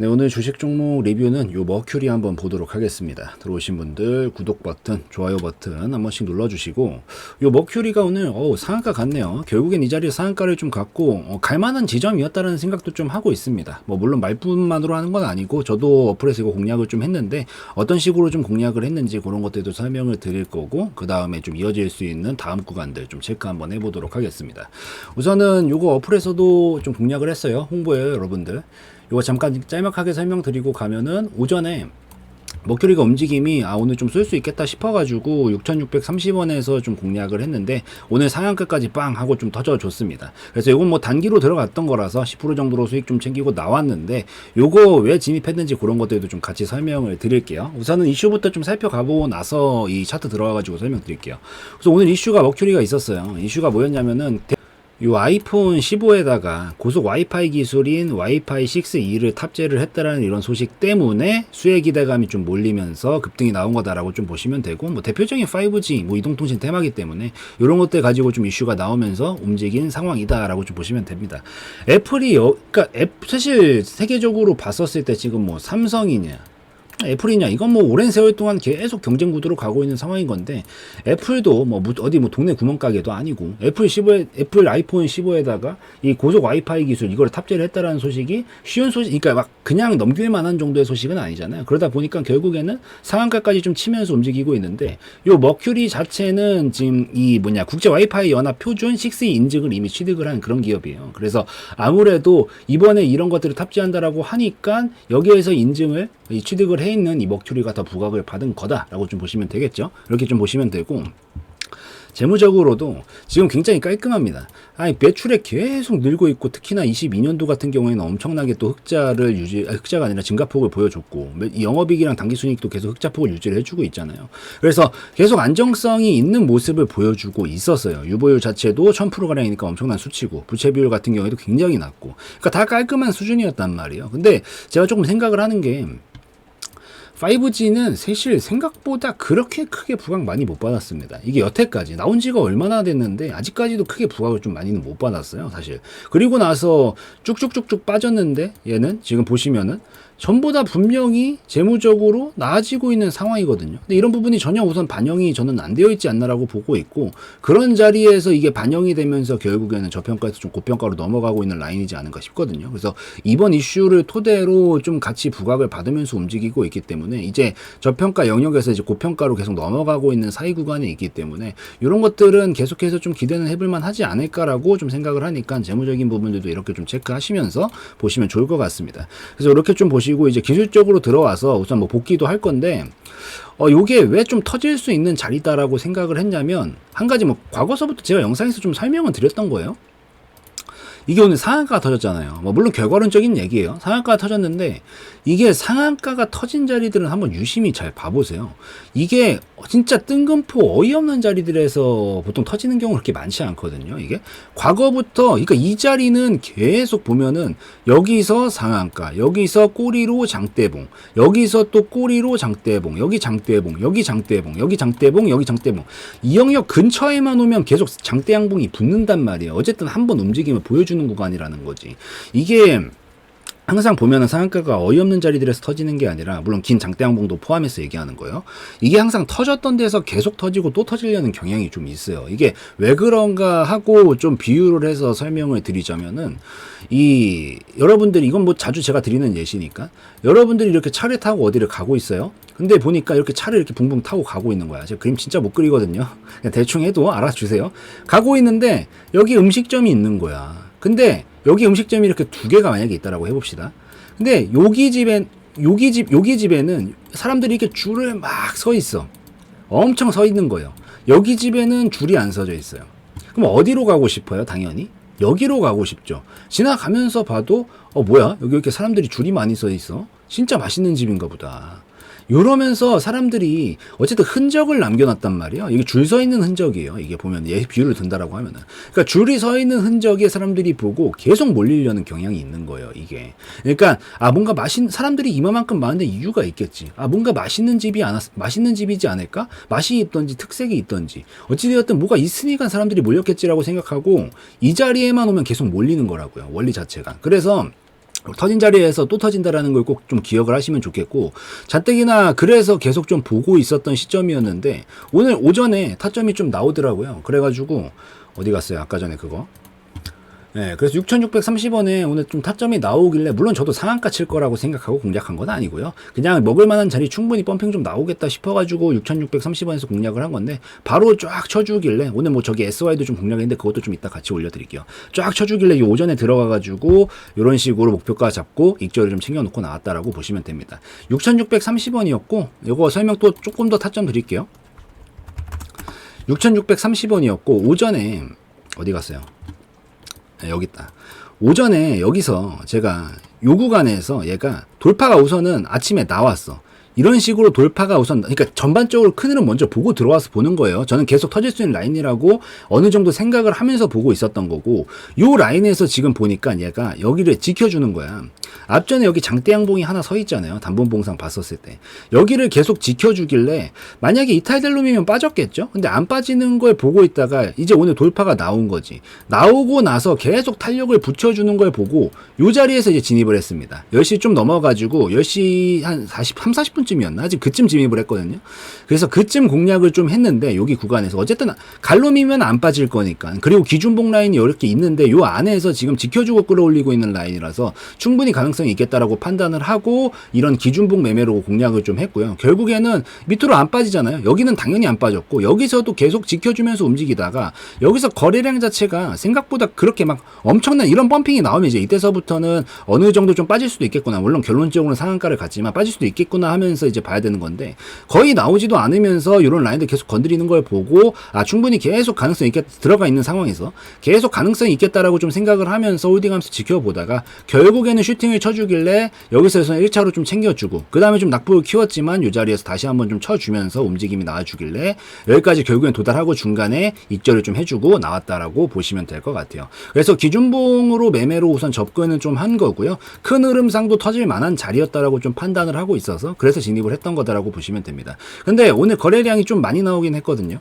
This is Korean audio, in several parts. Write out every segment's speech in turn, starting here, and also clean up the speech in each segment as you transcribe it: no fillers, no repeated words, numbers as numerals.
네, 오늘 주식 종목 리뷰는 요 머큐리 한번 보도록 하겠습니다. 들어오신 분들 구독 버튼, 좋아요 버튼 한 번씩 눌러주시고, 요 머큐리가 오늘 상한가 같네요. 결국엔 이 자리에 상한가를 좀 갖고 갈만한 지점이었다는 생각도 좀 하고 있습니다. 뭐 물론 말뿐만으로 하는 건 아니고 저도 어플에서 이거 공략을 좀 했는데 어떤 식으로 좀 공략을 했는지 그런 것들도 설명을 드릴 거고, 그 다음에 좀 이어질 수 있는 다음 구간들 좀 체크 한번 해보도록 하겠습니다. 우선은 요거 어플에서도 좀 공략을 했어요. 홍보예요, 여러분들. 이거 잠깐 짤막하게 설명드리고 가면은, 오전에 머큐리가 움직임이 오늘 좀 쏠 수 있겠다 싶어가지고 6,630원에서 좀 공략을 했는데 오늘 상한가까지 빵 하고 좀 터져줬습니다. 그래서 이건 뭐 단기로 들어갔던 거라서 10% 정도로 수익 좀 챙기고 나왔는데, 요거 왜 진입했는지 그런 것들도 좀 같이 설명을 드릴게요. 우선은 이슈부터 좀 살펴가보고 나서 이 차트 들어가가지고 설명드릴게요. 그래서 오늘 이슈가 머큐리가 있었어요. 이슈가 뭐였냐면은, 이 아이폰 15에다가 고속 와이파이 기술인 와이파이 6E를 탑재를 했다라는 이런 소식 때문에 수혜 기대감이 좀 몰리면서 급등이 나온 거다라고 좀 보시면 되고, 뭐 대표적인 5G 뭐 이동통신 테마기 때문에 이런 것들 가지고 좀 이슈가 나오면서 움직인 상황이다라고 좀 보시면 됩니다. 애플이 그러니까 사실 세계적으로 봤었을 때 지금 뭐 삼성이냐 애플이냐, 이건 뭐 오랜 세월 동안 계속 경쟁 구도로 가고 있는 상황인 건데, 애플도 뭐 어디 뭐 동네 구멍가게도 아니고 애플 아이폰 15에다가 이 고속 와이파이 기술 이걸 탑재를 했다라는 소식이 쉬운 소식, 그러니까 막 그냥 넘길 만한 정도의 소식은 아니잖아요. 그러다 보니까 결국에는 상한가까지 좀 치면서 움직이고 있는데, 요 머큐리 자체는 지금 이 국제 와이파이 연합 표준 6E 인증을 이미 취득을 한 그런 기업이에요. 그래서 아무래도 이번에 이런 것들을 탑재한다라고 하니까 여기에서 인증을 취득을 해 있는 이 머큐리가 더 부각을 받은 거다라고 좀 보시면 되겠죠. 이렇게 좀 보시면 되고, 재무적으로도 지금 굉장히 깔끔합니다. 매출액 계속 늘고 있고, 특히나 22년도 같은 경우에는 엄청나게 또 흑자가 아니라 증가폭을 보여줬고, 영업이익이랑 당기순이익도 계속 흑자폭을 유지를 해주고 있잖아요. 그래서 계속 안정성이 있는 모습을 보여주고 있었어요. 유보율 자체도 1000%가량이니까 엄청난 수치고, 부채 비율 같은 경우에도 굉장히 낮고, 그러니까 다 깔끔한 수준이었단 말이에요. 근데 제가 조금 생각을 하는 게, 5G는 사실 생각보다 그렇게 크게 부각 많이 못 받았습니다. 이게 여태까지 나온 지가 얼마나 됐는데 아직까지도 크게 부각을 좀 많이는 못 받았어요, 사실. 그리고 나서 쭉쭉쭉쭉 빠졌는데, 얘는 지금 보시면은 전부 다 분명히 재무적으로 나아지고 있는 상황이거든요. 근데 이런 부분이 전혀 우선 반영이 저는 안 되어 있지 않나라고 보고 있고, 그런 자리에서 이게 반영이 되면서 결국에는 저평가에서 좀 고평가로 넘어가고 있는 라인이지 않은가 싶거든요. 그래서 이번 이슈를 토대로 좀 같이 부각을 받으면서 움직이고 있기 때문에 이제 저평가 영역에서 이제 고평가로 계속 넘어가고 있는 사이 구간에 있기 때문에 이런 것들은 계속해서 좀 기대는 해볼만 하지 않을까라고 좀 생각을 하니까, 재무적인 부분들도 이렇게 좀 체크하시면서 보시면 좋을 것 같습니다. 그래서 이렇게 좀 보시고 이제 기술적으로 들어와서 우선 뭐 복귀도 할 건데, 요게 왜 좀 터질 수 있는 자리다라고 생각을 했냐면, 한 가지 뭐 과거서부터 제가 영상에서 좀 설명을 드렸던 거예요. 이게 오늘 상한가가 터졌잖아요. 뭐 물론 결과론적인 얘기예요. 상한가가 터졌는데, 이게 상한가가 터진 자리들은 한번 유심히 잘 봐보세요. 이게 진짜 뜬금포 어이없는 자리들에서 보통 터지는 경우 그렇게 많지 않거든요. 이게 과거부터, 그러니까 이 자리는 계속 보면은 여기서 상한가, 여기서 꼬리로 장대봉, 여기서 또 꼬리로 장대봉, 여기 장대봉, 여기 장대봉, 여기 장대봉, 여기 장대봉, 이 영역 근처에만 오면 계속 장대양봉이 붙는단 말이에요. 어쨌든 한번 움직임을 보여주는 구간이라는 거지. 이게 항상 보면은 상한가가 어이없는 자리들에서 터지는 게 아니라, 물론 긴 장대양봉도 포함해서 얘기하는 거예요. 이게 항상 터졌던 데서 계속 터지고 또 터지려는 경향이 좀 있어요. 이게 왜 그런가 하고 좀 비유를 해서 설명을 드리자면은, 여러분들이, 이건 뭐 자주 제가 드리는 예시니까, 여러분들이 이렇게 차를 타고 어디를 가고 있어요. 근데 보니까 이렇게 차를 이렇게 붕붕 타고 가고 있는 거야. 제가 그림 진짜 못 그리거든요. 그냥 대충 해도 알아주세요. 가고 있는데 여기 음식점이 있는 거야. 근데 여기 음식점이 이렇게 두 개가 만약에 있다라고 해봅시다. 근데 여기 집에는 사람들이 이렇게 줄을 막 서 있어. 엄청 서 있는 거예요. 여기 집에는 줄이 안 서져 있어요. 그럼 어디로 가고 싶어요? 당연히 여기로 가고 싶죠. 지나가면서 봐도 뭐야? 여기 이렇게 사람들이 줄이 많이 서 있어. 진짜 맛있는 집인가 보다. 이러면서 사람들이 어쨌든 흔적을 남겨놨단 말이에요. 이게 줄 서 있는 흔적이에요. 이게 보면 비유를 든다라고 하면은, 그러니까 줄이 서 있는 흔적에 사람들이 보고 계속 몰리려는 경향이 있는 거예요. 이게 그러니까 뭔가 사람들이 이만큼 많은데 이유가 있겠지. 뭔가 맛있는 집이지 않을까? 맛이 있던지 특색이 있던지 어찌되었든 뭐가 있으니까 사람들이 몰렸겠지라고 생각하고 이 자리에만 오면 계속 몰리는 거라고요. 원리 자체가. 그래서 터진 자리에서 또 터진다라는 걸 꼭 좀 기억을 하시면 좋겠고, 자뜩이나 그래서 계속 좀 보고 있었던 시점이었는데 오늘 오전에 타점이 좀 나오더라고요. 그래가지고 어디 갔어요? 아까 전에 그거. 네, 그래서 6,630원에 오늘 좀 타점이 나오길래, 물론 저도 상한가 칠 거라고 생각하고 공략한 건 아니고요. 그냥 먹을 만한 자리 충분히 펌핑 좀 나오겠다 싶어가지고 6,630원에서 공략을 한 건데, 바로 쫙 쳐주길래, 오늘 뭐 저기 SY도 좀 공략했는데 그것도 좀 이따 같이 올려드릴게요. 쫙 쳐주길래 이 오전에 들어가가지고 이런 식으로 목표가 잡고 익절을 좀 챙겨놓고 나왔다라고 보시면 됩니다. 6,630원이었고, 이거 설명 또 조금 더 타점 드릴게요. 6,630원이었고 오전에 어디 갔어요? 네, 여기 있다. 오전에 여기서 제가 요 구간에서 얘가 돌파가 우선은 아침에 나왔어. 이런 식으로 돌파가 우선, 그러니까 전반적으로 큰 흐름 먼저 보고 들어와서 보는 거예요. 저는 계속 터질 수 있는 라인이라고 어느 정도 생각을 하면서 보고 있었던 거고, 요 라인에서 지금 보니까 얘가 여기를 지켜주는 거야. 앞전에 여기 장대양봉이 하나 서 있잖아요. 단본봉상 봤었을 때. 여기를 계속 지켜주길래 만약에 이탈될 놈이면 빠졌겠죠? 근데 안 빠지는 걸 보고 있다가 이제 오늘 돌파가 나온 거지. 나오고 나서 계속 탄력을 붙여주는 걸 보고 요 자리에서 이제 진입을 했습니다. 10시 좀 넘어가지고 10시 한 40분쯤이었나? 아직 그쯤 진입을 했거든요. 그래서 그쯤 공략을 좀 했는데 여기 구간에서 어쨌든 갈놈이면 안 빠질 거니까. 그리고 기준봉 라인이 이렇게 있는데 요 안에서 지금 지켜주고 끌어올리고 있는 라인이라서 충분히 가능성이 있겠다라고 판단을 하고 이런 기준봉 매매로 공략을 좀 했고요. 결국에는 밑으로 안 빠지잖아요. 여기는 당연히 안 빠졌고 여기서도 계속 지켜주면서 움직이다가 여기서 거래량 자체가 생각보다 그렇게 막 엄청난 이런 펌핑이 나오면 이제 이때서부터는 어느 정도 좀 빠질 수도 있겠구나. 물론 결론적으로는 상한가를 갔지만 빠질 수도 있겠구나 하면서 이제 봐야 되는 건데 거의 나오지도 않으면서 이런 라인들 계속 건드리는 걸 보고 충분히 계속 가능성이 있겠 들어가 있는 상황에서 계속 가능성이 있겠다라고 좀 생각을 하면서 홀딩하면서 지켜보다가 결국에는 슈팅을 쳐주길래 여기서 1차로 좀 챙겨주고 그 다음에 좀 낙폭을 키웠지만 이 자리에서 다시 한번 좀 쳐주면서 움직임이 나와주길래 여기까지 결국엔 도달하고 중간에 익절을 좀 해주고 나왔다라고 보시면 될 것 같아요. 그래서 기준봉으로 매매로 우선 접근은 좀 한 거고요. 큰 흐름상도 터질 만한 자리였다라고 좀 판단을 하고 있어서 그래서 진입을 했던 거다라고 보시면 됩니다. 근데 오늘 거래량이 좀 많이 나오긴 했거든요.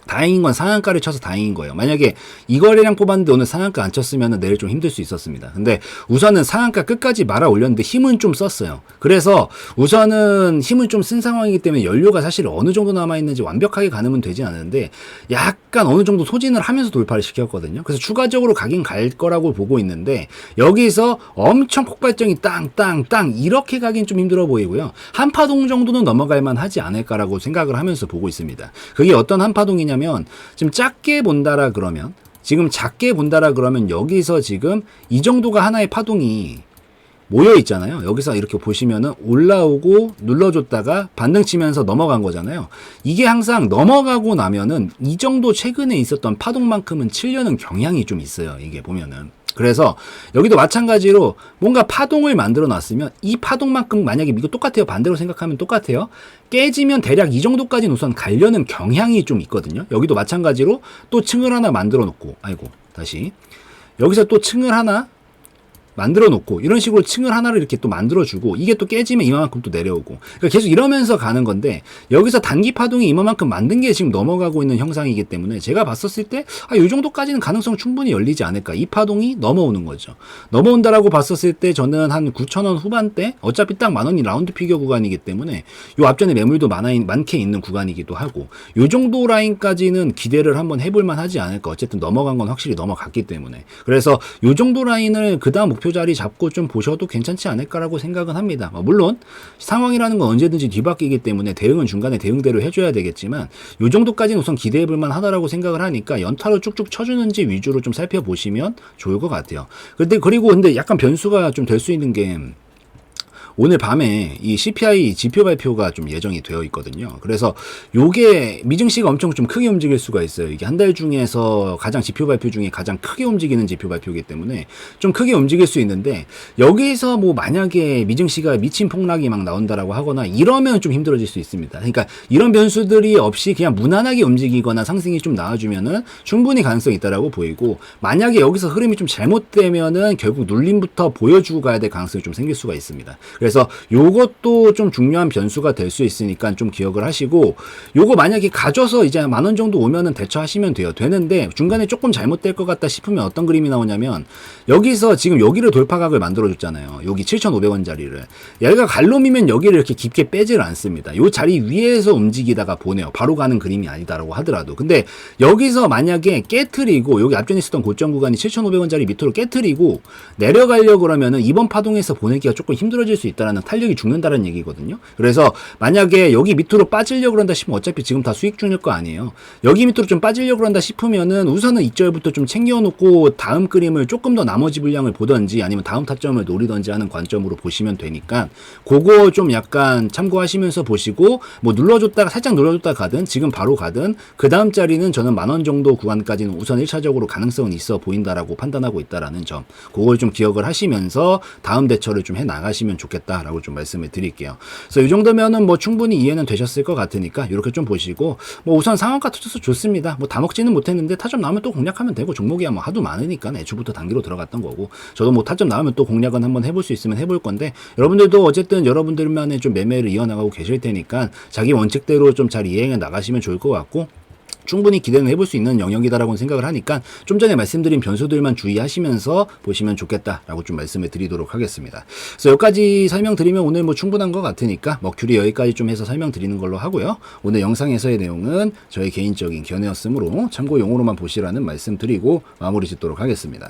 다행인 건 상한가를 쳐서 다행인 거예요. 만약에 이 거래량 뽑았는데 오늘 상한가 안 쳤으면 내일 좀 힘들 수 있었습니다. 근데 우선은 상한가 끝까지 말아 올렸는데 힘은 좀 썼어요. 그래서 우선은 힘을 좀 쓴 상황이기 때문에 연료가 사실 어느 정도 남아있는지 완벽하게 가늠은 되지 않는데 약간 어느 정도 소진을 하면서 돌파를 시켰거든요. 그래서 추가적으로 가긴 갈 거라고 보고 있는데 여기서 엄청 폭발적인 땅 이렇게 가긴 좀 힘들어 보이고요. 한 파동 정도는 넘어갈 만 하지 않을까라고 생각을 하면서 보고 있습니다. 그게 어떤 한 파동이냐 지금 작게 본다라 그러면 지금 작게 본다라 그러면 여기서 지금 이 정도가 하나의 파동이 모여 있잖아요. 여기서 이렇게 보시면은 올라오고 눌러줬다가 반등 치면서 넘어간 거잖아요. 이게 항상 넘어가고 나면은 이 정도 최근에 있었던 파동만큼은 치려는 경향이 좀 있어요. 이게 보면은. 그래서 여기도 마찬가지로 뭔가 파동을 만들어 놨으면 이 파동만큼 만약에 이거 똑같아요. 반대로 생각하면 똑같아요. 깨지면 대략 이 정도까지는 우선 가려는 경향이 좀 있거든요. 여기도 마찬가지로 또 층을 하나 만들어 놓고 다시 여기서 또 층을 하나 만들어 놓고 이런 식으로 층을 하나를 이렇게 또 만들어 주고 이게 또 깨지면 이만큼 또 내려오고 그러니까 계속 이러면서 가는 건데 여기서 단기 파동이 이만큼 만든 게 지금 넘어가고 있는 형상이기 때문에 제가 봤었을 때 이 정도까지는 가능성 충분히 열리지 않을까. 이 파동이 넘어오는 거죠. 넘어온다라고 봤었을 때 저는 한 9,000원 후반대 어차피 딱 10,000원이 라운드 피겨 구간이기 때문에 요 앞전에 매물도 많게 있는 구간이기도 하고 요 정도 라인까지는 기대를 한번 해볼만 하지 않을까. 어쨌든 넘어간 건 확실히 넘어갔기 때문에 그래서 요 정도 라인을 그 다음 목표 자리 잡고 좀 보셔도 괜찮지 않을까라고 생각은 합니다. 물론 상황이라는 건 언제든지 뒤바뀌기 때문에 대응은 중간에 대응대로 해줘야 되겠지만 요 정도까지는 우선 기대해볼만 하다라고 생각을 하니까 연타로 쭉쭉 쳐주는지 위주로 좀 살펴보시면 좋을 것 같아요. 근데 약간 변수가 좀 될 수 있는 게 오늘 밤에 이 CPI 지표 발표가 좀 예정이 되어 있거든요. 그래서 요게 미증시가 엄청 좀 크게 움직일 수가 있어요. 이게 한 달 중에서 가장 지표 발표 중에 가장 크게 움직이는 지표 발표이기 때문에 좀 크게 움직일 수 있는데 여기서 뭐 만약에 미증시가 미친 폭락이 막 나온다라고 하거나 이러면 좀 힘들어질 수 있습니다. 그러니까 이런 변수들이 없이 그냥 무난하게 움직이거나 상승이 좀 나와주면은 충분히 가능성이 있다라고 보이고 만약에 여기서 흐름이 좀 잘못되면은 결국 눌림부터 보여주고 가야 될 가능성이 좀 생길 수가 있습니다. 그래서 요것도 좀 중요한 변수가 될 수 있으니까 좀 기억을 하시고, 요거 만약에 가져서 이제 10,000원 정도 오면은 대처하시면 돼요. 되는데 중간에 조금 잘못될 것 같다 싶으면 어떤 그림이 나오냐면, 여기서 지금 여기를 돌파각을 만들어줬잖아요. 여기 7,500원짜리를. 얘가 갈놈이면 여기를 이렇게 깊게 빼지를 않습니다. 요 자리 위에서 움직이다가 보내요. 바로 가는 그림이 아니다라고 하더라도. 근데 여기서 만약에 깨트리고, 여기 앞전에 있었던 고점 구간이 7,500원짜리 밑으로 깨트리고 내려가려고 그러면은 이번 파동에서 보내기가 조금 힘들어질 수 있다라는, 탄력이 죽는다는 얘기거든요. 그래서 만약에 여기 밑으로 빠지려고 그런다 싶으면 어차피 지금 다 수익 중일 거 아니에요. 여기 밑으로 좀 빠지려고 그런다 싶으면은 우선은 이절부터 좀 챙겨놓고 다음 그림을 조금 더 나머지 분량을 보던지 아니면 다음 타점을 노리던지 하는 관점으로 보시면 되니까, 그거 좀 약간 참고하시면서 보시고, 뭐 눌러줬다가 살짝 눌러줬다가 가든 지금 바로 가든 그 다음 자리는 저는 10,000원 정도 구간까지는 우선 1차적으로 가능성은 있어 보인다라고 판단하고 있다라는 점, 그걸 좀 기억을 하시면서 다음 대처를 좀 해 나가시면 좋겠다라고 좀 말씀을 드릴게요. 그래서 이 정도면은 뭐 충분히 이해는 되셨을 것 같으니까 이렇게 좀 보시고, 뭐 우선 상한가 투자서 좋습니다. 뭐 다 먹지는 못했는데 타점 나오면 또 공략하면 되고, 종목이야 뭐 하도 많으니까 애초부터 단기로 들어갔던 거고, 저도 뭐 타점 나오면 또 공략은 한번 해볼 수 있으면 해볼 건데, 여러분들도 어쨌든 여러분들만의 좀 매매를 이어나가고 계실 테니까 자기 원칙대로 좀 잘 이행해 나가시면 좋을 것 같고, 충분히 기대는 해볼 수 있는 영역이다라고 생각을 하니까 좀 전에 말씀드린 변수들만 주의하시면서 보시면 좋겠다라고 좀 말씀을 드리도록 하겠습니다. 그래서 여기까지 설명드리면 오늘 뭐 충분한 것 같으니까 머큐리 여기까지 좀 해서 설명드리는 걸로 하고요. 오늘 영상에서의 내용은 저희 개인적인 견해였으므로 참고용으로만 보시라는 말씀 드리고 마무리 짓도록 하겠습니다.